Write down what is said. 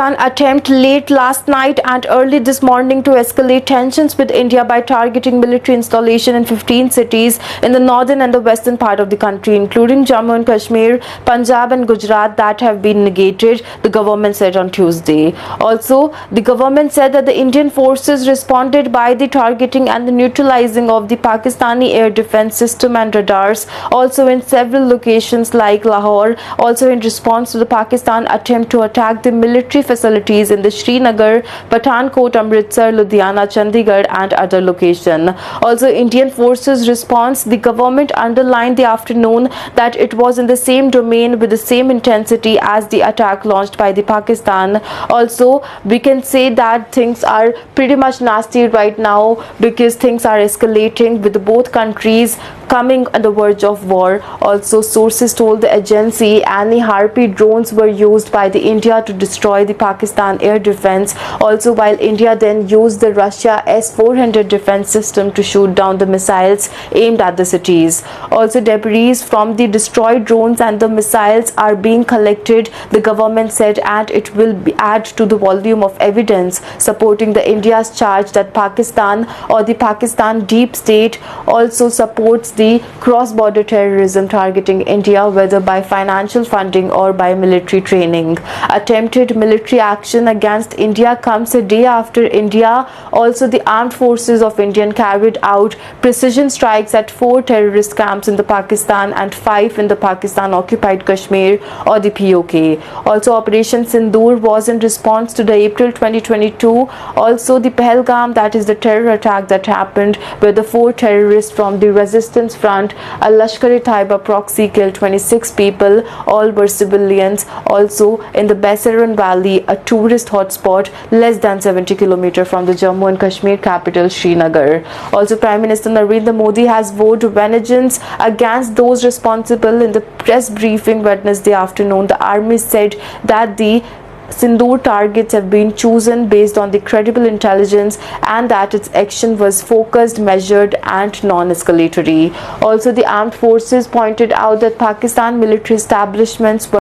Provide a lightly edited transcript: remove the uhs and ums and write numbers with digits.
An attempt late last night and early this morning to escalate tensions with India by targeting military installation in 15 cities in the northern and the western part of the country, including Jammu and Kashmir, Punjab and Gujarat, that have been negated, the government said on Tuesday. Also, the government said that the Indian forces responded by the targeting and the neutralizing of the Pakistani air defense system and radars, also in several locations like Lahore, also in response to the Pakistan attempt to attack the military facilities in the Srinagar, Pathankot, Amritsar, Ludhiana, Chandigarh and other locations. Also, Indian forces response, the government underlined the afternoon that it was in the same domain with the same intensity as the attack launched by the Pakistan. Also, we can say that things are pretty much nasty right now because things are escalating with both countries coming on the verge of war. Also, sources told the agency Harpy drones were used by the India to destroy the Pakistan air defense. Also, while India then used the Russia S-400 defense system to shoot down the missiles aimed at the cities. Also, debris from the destroyed drones and the missiles are being collected, the government said, and it will add to the volume of evidence supporting the India's charge that Pakistan or the Pakistan deep state also supports the cross-border terrorism targeting India, whether by financial funding or by military training. Attempted military action against India comes a day after India, also the armed forces of India, carried out precision strikes at 4 terrorist camps in the Pakistan and 5 in the Pakistan occupied Kashmir or the POK. Also, Operation Sindoor was in response to the April 2022, also the Pahalgam, that is the terror attack that happened where the 4 terrorists from the resistance front, a Lashkar-e-Taiba proxy, killed 26 people, all were civilians. Also, in the Baisaran Valley, a tourist hotspot less than 70 km from the Jammu and Kashmir capital Srinagar. Also, Prime Minister Narendra Modi has vowed vengeance against those responsible. In the press briefing Wednesday afternoon, the army said that the Sindoor targets have been chosen based on the credible intelligence and that its action was focused, measured and non-escalatory. Also, the armed forces pointed out that Pakistan military establishments were